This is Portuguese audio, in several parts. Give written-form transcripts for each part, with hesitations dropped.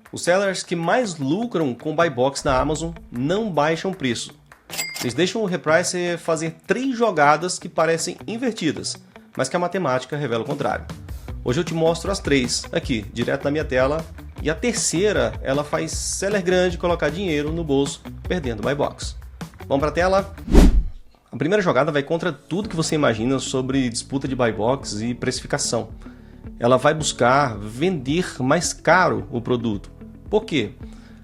Os sellers que mais lucram com buy box na Amazon não baixam preço. Eles deixam o repricer fazer 3 jogadas que parecem invertidas, mas que a matemática revela o contrário. Hoje eu te mostro as 3 aqui, direto na minha tela, e a terceira, ela faz seller grande colocar dinheiro no bolso, perdendo buy box. Vamos para a tela? A primeira jogada vai contra tudo que você imagina sobre disputa de buy box e precificação. Ela vai buscar vender mais caro o produto. Por quê?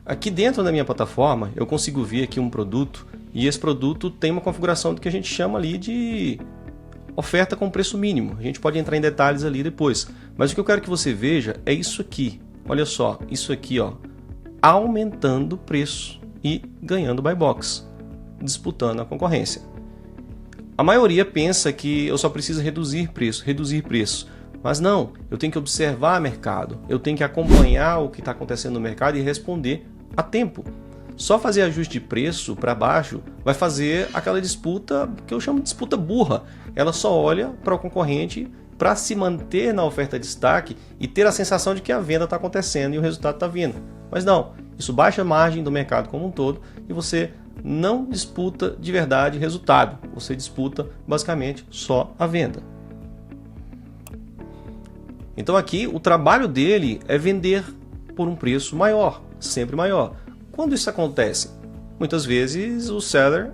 Aqui dentro da minha plataforma eu consigo ver aqui um produto e esse produto tem uma configuração do que a gente chama ali de oferta com preço mínimo. A gente pode entrar em detalhes ali depois, mas o que eu quero que você veja é isso aqui. Olha só, isso aqui, ó, aumentando o preço e ganhando buy box, disputando a concorrência. A maioria pensa que eu só preciso reduzir preço. Mas não, eu tenho que observar o mercado, eu tenho que acompanhar o que está acontecendo no mercado e responder a tempo. Só fazer ajuste de preço para baixo vai fazer aquela disputa que eu chamo de disputa burra. Ela só olha para o concorrente para se manter na oferta de destaque e ter a sensação de que a venda está acontecendo e o resultado está vindo. Mas não, isso baixa a margem do mercado como um todo e você não disputa de verdade resultado. Você disputa basicamente só a venda. Então aqui o trabalho dele é vender por um preço maior, sempre maior. Quando isso acontece? Muitas vezes o seller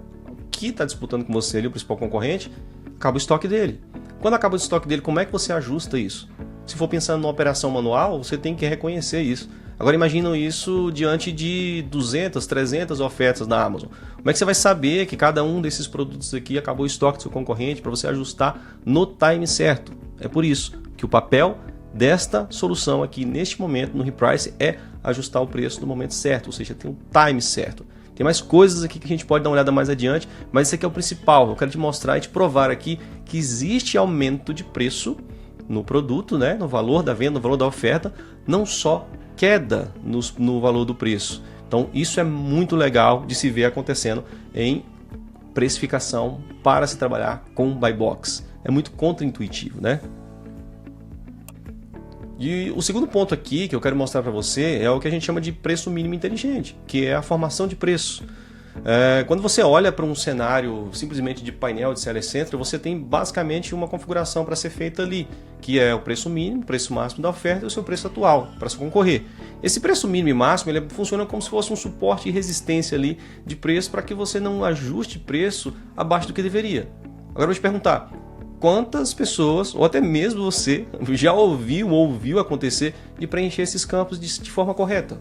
que está disputando com você, ali, o principal concorrente, acaba o estoque dele. Quando acaba o estoque dele, como é que você ajusta isso? Se for pensando numa operação manual, você tem que reconhecer isso. Agora imagina isso diante de 200, 300 ofertas na Amazon. Como é que você vai saber que cada um desses produtos aqui acabou o estoque do seu concorrente para você ajustar no time certo? É por isso que o papel desta solução aqui neste momento no reprice é ajustar o preço no momento certo, ou seja, tem um time certo. Tem mais coisas aqui que a gente pode dar uma olhada mais adiante, mas esse aqui é o principal. Eu quero te mostrar e te provar aqui que existe aumento de preço no produto, né? No valor da venda, no valor da oferta, não só queda no valor do preço. Então isso é muito legal de se ver acontecendo em precificação para se trabalhar com buy box. É muito contraintuitivo, né? E o segundo ponto aqui que eu quero mostrar para você é o que a gente chama de preço mínimo inteligente, que é a formação de preço. Quando você olha para um cenário simplesmente de painel de Seller Central, você tem basicamente uma configuração para ser feita ali, que é o preço mínimo, o preço máximo da oferta e o seu preço atual, para se concorrer. Esse preço mínimo e máximo ele funciona como se fosse um suporte e resistência ali de preço para que você não ajuste preço abaixo do que deveria. Agora eu vou te perguntar, quantas pessoas, ou até mesmo você, já ouviu acontecer de preencher esses campos de forma correta?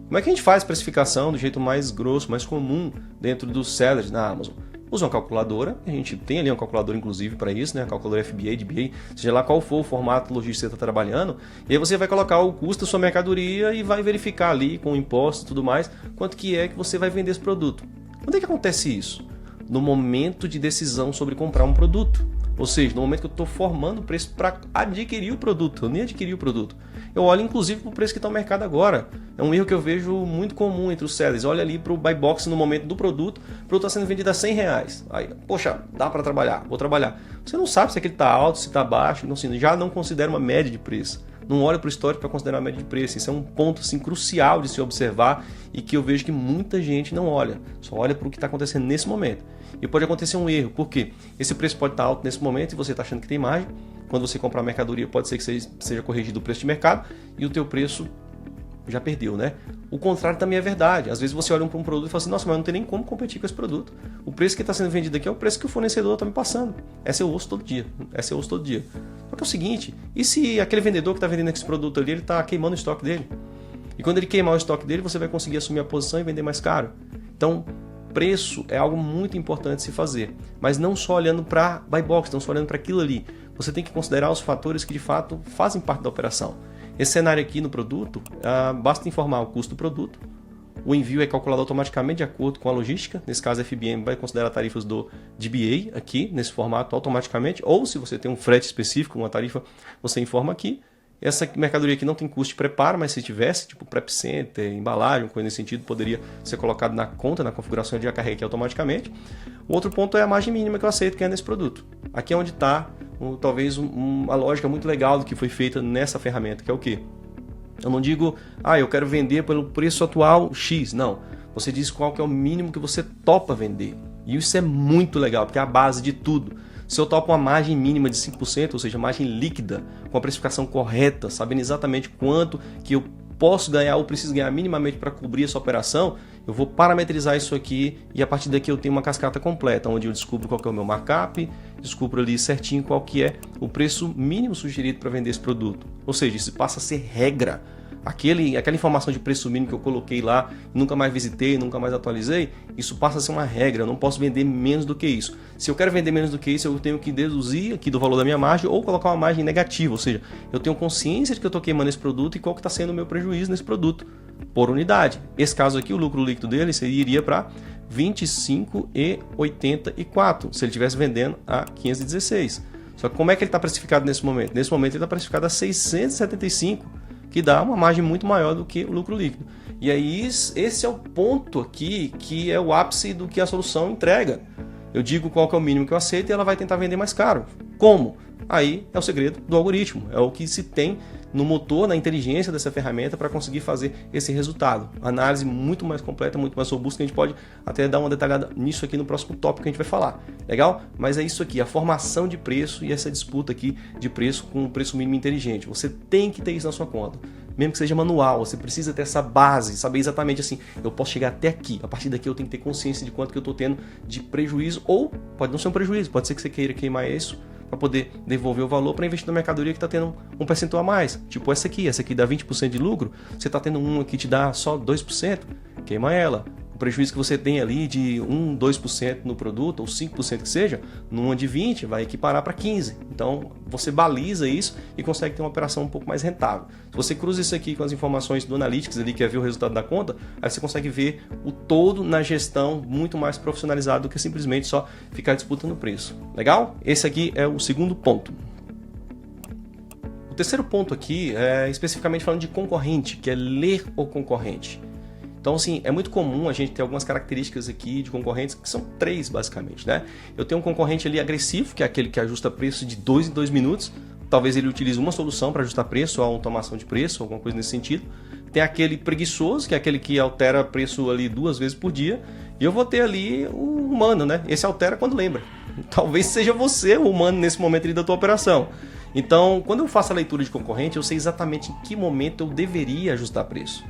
Como é que a gente faz precificação do jeito mais grosso, mais comum dentro dos sellers na Amazon? Usa uma calculadora, a gente tem ali uma calculadora inclusive para isso, né? A calculadora FBA, DBA, seja lá qual for o formato logístico que você está trabalhando, e aí você vai colocar o custo da sua mercadoria e vai verificar ali com impostos e tudo mais, quanto que é que você vai vender esse produto. Quando é que acontece isso? No momento de decisão sobre comprar um produto. Ou seja, no momento que eu estou formando o preço para adquirir o produto, eu nem adquiri o produto. Eu olho inclusive para o preço que está no mercado agora. É um erro que eu vejo muito comum entre os sellers. Olha ali para o buy box no momento do produto, o produto está sendo vendido a R$100. Aí, poxa, dá para trabalhar, vou trabalhar. Você não sabe se aquele está alto, se está baixo, não, assim, já não considera uma média de preço. Não olha para o histórico para considerar a média de preço. Isso é um ponto assim, crucial de se observar e que eu vejo que muita gente não olha. Só olha para o que está acontecendo nesse momento. E pode acontecer um erro, porque esse preço pode estar alto nesse momento e você está achando que tem margem. Quando você comprar a mercadoria, pode ser que seja corrigido o preço de mercado e o teu preço já perdeu, né? O contrário também é verdade. Às vezes você olha para um produto e fala assim, nossa, mas não tem nem como competir com esse produto. O preço que está sendo vendido aqui é o preço que o fornecedor está me passando. Essa eu ouço todo dia. Essa eu ouço todo dia. Só que é o seguinte, e se aquele vendedor que está vendendo esse produto ali, ele está queimando o estoque dele? E quando ele queimar o estoque dele, você vai conseguir assumir a posição e vender mais caro. Então, preço é algo muito importante de se fazer. Mas não só olhando para buy box, não só olhando para aquilo ali. Você tem que considerar os fatores que de fato fazem parte da operação. Esse cenário aqui no produto, basta informar o custo do produto. O envio é calculado automaticamente de acordo com a logística. Nesse caso, a FBM vai considerar tarifas do DBA aqui, nesse formato, automaticamente. Ou se você tem um frete específico, uma tarifa, você informa aqui. Essa mercadoria aqui não tem custo de preparo, mas se tivesse, tipo prep center, embalagem, coisa nesse sentido, poderia ser colocado na conta, na configuração de já carregue automaticamente. O outro ponto é a margem mínima que eu aceito que é nesse produto. Aqui é onde está talvez uma lógica muito legal do que foi feita nessa ferramenta, que é o quê? Eu não digo, eu quero vender pelo preço atual X. Não. Você diz qual que é o mínimo que você topa vender. E isso é muito legal, porque é a base de tudo. Se eu topo uma margem mínima de 5%, ou seja, margem líquida, com a precificação correta, sabendo exatamente quanto que eu posso ganhar ou preciso ganhar minimamente para cobrir essa operação, eu vou parametrizar isso aqui e a partir daqui eu tenho uma cascata completa, onde eu descubro qual que é o meu markup, descubro ali certinho qual que é o preço mínimo sugerido para vender esse produto. Ou seja, isso passa a ser regra. Aquela informação de preço mínimo que eu coloquei lá, nunca mais visitei, nunca mais atualizei, isso passa a ser uma regra, eu não posso vender menos do que isso. Se eu quero vender menos do que isso, eu tenho que deduzir aqui do valor da minha margem ou colocar uma margem negativa, ou seja, eu tenho consciência de que eu estou queimando esse produto e qual que está sendo o meu prejuízo nesse produto por unidade. Esse caso aqui, o lucro líquido dele iria para R$ 25,84 se ele estivesse vendendo a 516. Só que como é que ele está precificado nesse momento? Nesse momento ele está precificado a 675, que dá uma margem muito maior do que o lucro líquido. E aí esse é o ponto aqui que é o ápice do que a solução entrega. Eu digo qual que é o mínimo que eu aceito e ela vai tentar vender mais caro. Como? Aí é o segredo do algoritmo, é o que se tem no motor, na inteligência dessa ferramenta para conseguir fazer esse resultado. Análise muito mais completa, muito mais robusta, que a gente pode até dar uma detalhada nisso aqui no próximo tópico que a gente vai falar. Legal? Mas é isso aqui, a formação de preço e essa disputa aqui de preço com o preço mínimo inteligente. Você tem que ter isso na sua conta. Mesmo que seja manual, você precisa ter essa base, saber exatamente assim, eu posso chegar até aqui, a partir daqui eu tenho que ter consciência de quanto que eu estou tendo de prejuízo, ou pode não ser um prejuízo, pode ser que você queira queimar isso para poder devolver o valor para investir na mercadoria que está tendo um percentual a mais. Tipo essa aqui dá 20% de lucro, você está tendo uma que te dá só 2%, queima ela. O prejuízo que você tem ali de 2% no produto, ou 5% que seja, numa de 20 vai equiparar para 15. Então você baliza isso e consegue ter uma operação um pouco mais rentável. Se você cruza isso aqui com as informações do Analytics ali, que é ver o resultado da conta, aí você consegue ver o todo na gestão muito mais profissionalizado do que simplesmente só ficar disputando o preço. Legal? Esse aqui é o segundo ponto. O terceiro ponto aqui é especificamente falando de concorrente, que é ler o concorrente. Então, assim, é muito comum a gente ter algumas características aqui de concorrentes, que são 3, basicamente, né? Eu tenho um concorrente ali agressivo, que é aquele que ajusta preço de 2 em 2 minutos. Talvez ele utilize uma solução para ajustar preço, ou automação de preço, alguma coisa nesse sentido. Tem aquele preguiçoso, que é aquele que altera preço ali 2 vezes por dia. E eu vou ter ali o humano, né? Esse altera quando lembra. Talvez seja você o humano nesse momento ali da tua operação. Então, quando eu faço a leitura de concorrente, eu sei exatamente em que momento eu deveria ajustar preço.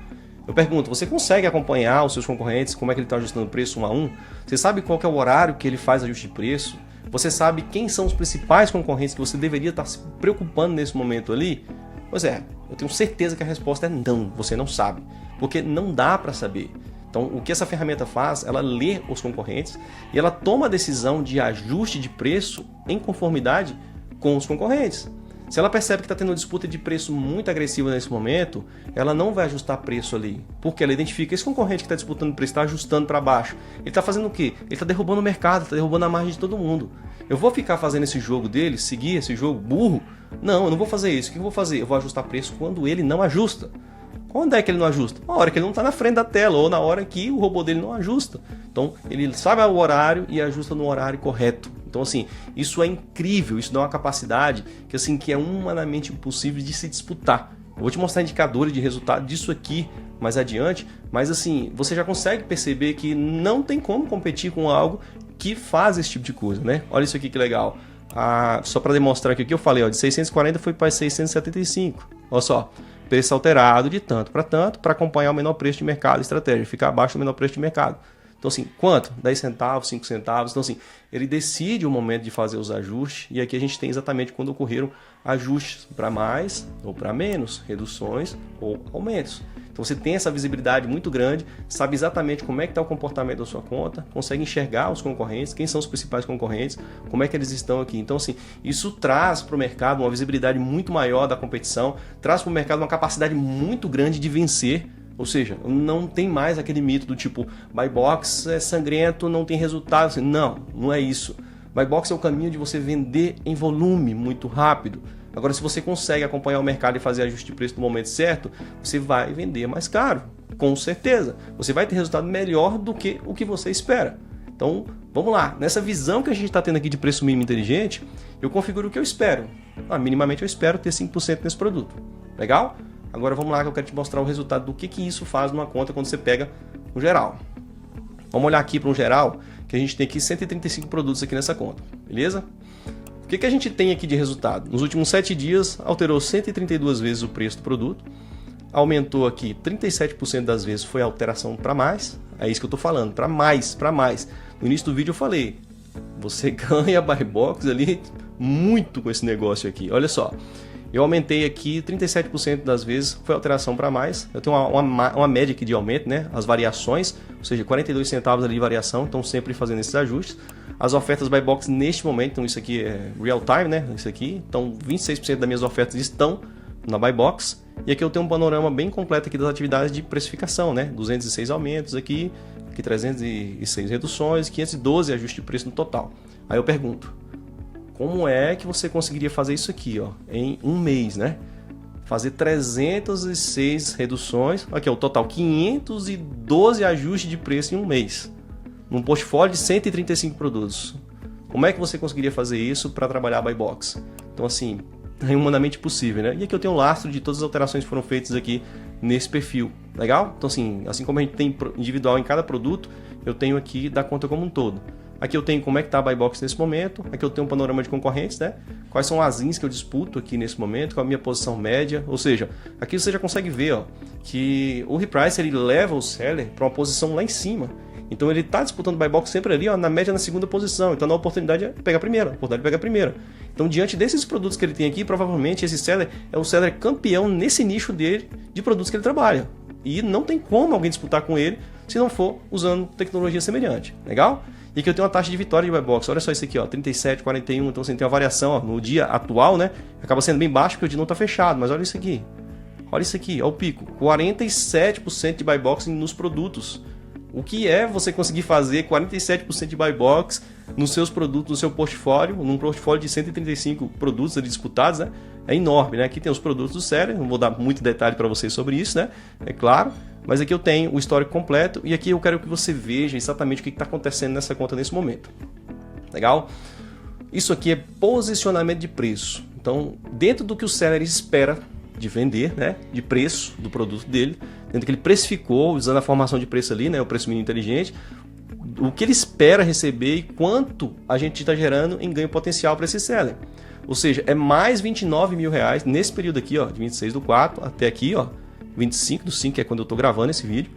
Eu pergunto, você consegue acompanhar os seus concorrentes, como é que ele está ajustando o preço 1 a 1? Você sabe qual que é o horário que ele faz ajuste de preço? Você sabe quem são os principais concorrentes que você deveria estar se preocupando nesse momento ali? Pois é, eu tenho certeza que a resposta é não, você não sabe, porque não dá para saber. Então, o que essa ferramenta faz, ela lê os concorrentes e ela toma a decisão de ajuste de preço em conformidade com os concorrentes. Se ela percebe que está tendo uma disputa de preço muito agressiva nesse momento, ela não vai ajustar preço ali. Porque ela identifica esse concorrente que está disputando preço, está ajustando para baixo. Ele está fazendo o quê? Ele está derrubando o mercado, está derrubando a margem de todo mundo. Eu vou ficar fazendo esse jogo dele, seguir esse jogo burro? Não, eu não vou fazer isso. O que eu vou fazer? Eu vou ajustar preço quando ele não ajusta. Quando é que ele não ajusta? Na hora que ele não está na frente da tela ou na hora que o robô dele não ajusta. Então, ele sabe o horário e ajusta no horário correto. Então, assim, isso é incrível, isso dá uma capacidade que é humanamente impossível de se disputar. Eu vou te mostrar indicadores de resultado disso aqui mais adiante, mas assim, você já consegue perceber que não tem como competir com algo que faz esse tipo de coisa, né? Olha isso aqui que legal. Só para demonstrar que o que eu falei, de 640 foi para 675. Olha só, preço alterado de tanto para acompanhar o menor preço de mercado, estratégia, ficar abaixo do menor preço de mercado. Então, assim, quanto? 10 centavos, 5 centavos. Então, assim, ele decide o momento de fazer os ajustes. E aqui a gente tem exatamente quando ocorreram ajustes para mais ou para menos, reduções ou aumentos. Então, você tem essa visibilidade muito grande, sabe exatamente como é que está o comportamento da sua conta, consegue enxergar os concorrentes, quem são os principais concorrentes, como é que eles estão aqui. Então, assim, isso traz para o mercado uma visibilidade muito maior da competição, traz para o mercado uma capacidade muito grande de vencer. Ou seja, não tem mais aquele mito do tipo buy box é sangrento, não tem resultado. Não, não é isso. Buy box é o caminho de você vender em volume muito rápido. Agora, se você consegue acompanhar o mercado e fazer ajuste de preço no momento certo, você vai vender mais caro, com certeza. Você vai ter resultado melhor do que o que você espera. Então, vamos lá. Nessa visão que a gente está tendo aqui de preço mínimo inteligente, eu configuro o que eu espero. Minimamente eu espero ter 5% nesse produto. Legal? Agora vamos lá que eu quero te mostrar o resultado do que isso faz numa conta quando você pega o geral. Vamos olhar aqui para um geral, que a gente tem aqui 135 produtos aqui nessa conta, beleza? O que a gente tem aqui de resultado? Nos últimos 7 dias, alterou 132 vezes o preço do produto, aumentou aqui 37% das vezes, foi alteração para mais, é isso que eu estou falando, para mais. No início do vídeo eu falei, você ganha buy box ali muito com esse negócio aqui, olha só. Eu aumentei aqui 37% das vezes, foi alteração para mais. Eu tenho uma média aqui de aumento, né? As variações, ou seja, 42 centavos ali de variação, estão sempre fazendo esses ajustes. As ofertas buy box neste momento, então isso aqui é real time, né? Isso aqui, então 26% das minhas ofertas estão na buy box. E aqui eu tenho um panorama bem completo aqui das atividades de precificação, né? 206 aumentos aqui 306 reduções, 512 ajustes de preço no total. Aí eu pergunto, como é que você conseguiria fazer isso aqui, ó, em um mês, né? Fazer 306 reduções, aqui é o total, 512 ajustes de preço em um mês, num portfólio de 135 produtos. Como é que você conseguiria fazer isso para trabalhar a buy box? Então assim, é humanamente possível, né? E aqui eu tenho um lastro de todas as alterações que foram feitas aqui nesse perfil, legal? Então assim como a gente tem individual em cada produto, eu tenho aqui da conta como um todo. Aqui eu tenho como é que está a buy box nesse momento, aqui eu tenho um panorama de concorrentes, né? Quais são as ins que eu disputo aqui nesse momento, qual a minha posição média, ou seja, aqui você já consegue ver, ó, que o reprice ele leva o seller para uma posição lá em cima. Então ele está disputando buy box sempre ali, ó, na média na segunda posição. Então a oportunidade é pegar a primeira, Então diante desses produtos que ele tem aqui, provavelmente esse seller é o seller campeão nesse nicho dele de produtos que ele trabalha. E não tem como alguém disputar com ele se não for usando tecnologia semelhante. Legal? E aqui eu tenho uma taxa de vitória de buy box. Olha só isso aqui, ó, 37, 41. Então você tem uma variação, ó, no dia atual, né? Acaba sendo bem baixo porque o dia não está fechado. Mas olha isso aqui. Olha isso aqui, ó, o pico. 47% de buy box nos produtos. O que é você conseguir fazer 47% de buy box nos seus produtos, no seu portfólio, num portfólio de 135 produtos ali disputados, né? É enorme, né? Aqui tem os produtos do seller, não vou dar muito detalhe para vocês sobre isso, né? É claro, mas aqui eu tenho o histórico completo e aqui eu quero que você veja exatamente o que está acontecendo nessa conta nesse momento. Legal? Isso aqui é posicionamento de preço. Então, dentro do que o seller espera de vender, né, de preço do produto dele, dentro que ele precificou, usando a formação de preço ali, né, o preço mínimo inteligente, o que ele espera receber e quanto a gente está gerando em ganho potencial para esse seller. Ou seja, é mais 29 mil reais nesse período aqui, ó, de 26/4 até aqui, ó, 25/5, que é quando eu estou gravando esse vídeo,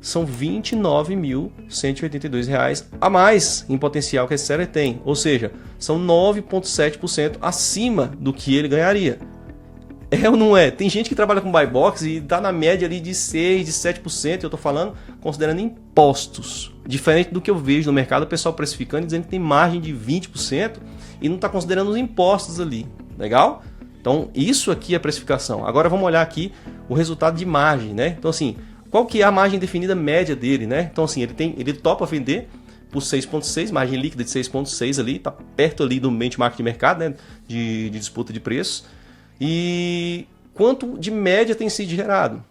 são 29.182 reais a mais em potencial que esse seller tem. Ou seja, são 9,7% acima do que ele ganharia. É ou não é? Tem gente que trabalha com buy box e está na média ali de 6%, de 7%, eu estou falando considerando impostos. Diferente do que eu vejo no mercado, o pessoal precificando e dizendo que tem margem de 20% e não está considerando os impostos ali. Legal? Então, isso aqui é a precificação. Agora vamos olhar aqui o resultado de margem, né? Então, assim, qual que é a margem definida média dele, né? Então, assim, ele topa vender por 6,6, margem líquida de 6,6 ali, está perto ali do benchmark de mercado, né? De disputa de preços. E quanto de média tem sido gerado?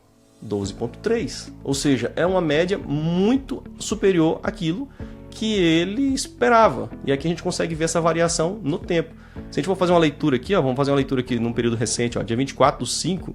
12,3. Ou seja, é uma média muito superior àquilo que ele esperava. E aqui a gente consegue ver essa variação no tempo. Se a gente for fazer uma leitura aqui, ó, vamos fazer uma leitura aqui num período recente, ó, dia 24/5.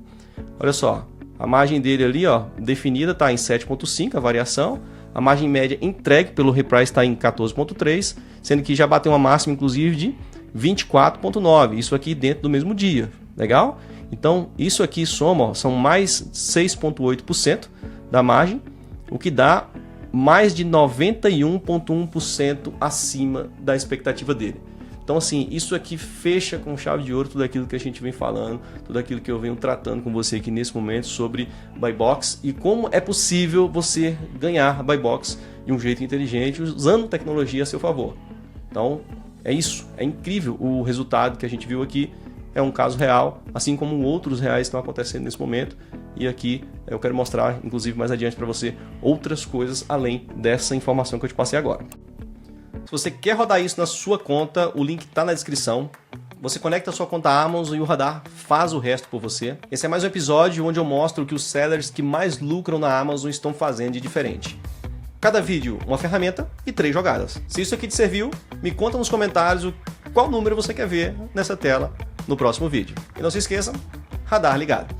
Olha só, a margem dele ali, ó, definida está em 7,5, a variação. A margem média entregue pelo reprice está em 14,3, sendo que já bateu uma máxima, inclusive, de 24,9. Isso aqui dentro do mesmo dia. Legal? Então, isso aqui soma, ó, são mais 6,8% da margem, o que dá mais de 91,1% acima da expectativa dele. Então, assim, isso aqui fecha com chave de ouro tudo aquilo que a gente vem falando, tudo aquilo que eu venho tratando com você aqui nesse momento sobre buy box e como é possível você ganhar buy box de um jeito inteligente, usando tecnologia a seu favor. Então, é isso. É incrível o resultado que a gente viu aqui. É um caso real, assim como outros reais estão acontecendo nesse momento. E aqui eu quero mostrar, inclusive mais adiante para você, outras coisas além dessa informação que eu te passei agora. Se você quer rodar isso na sua conta, o link está na descrição. Você conecta a sua conta Amazon e o Radar faz o resto por você. Esse é mais um episódio onde eu mostro o que os sellers que mais lucram na Amazon estão fazendo de diferente. Cada vídeo, uma ferramenta e 3 jogadas. Se isso aqui te serviu, me conta nos comentários qual número você quer ver nessa tela no próximo vídeo. E não se esqueçam, radar ligado.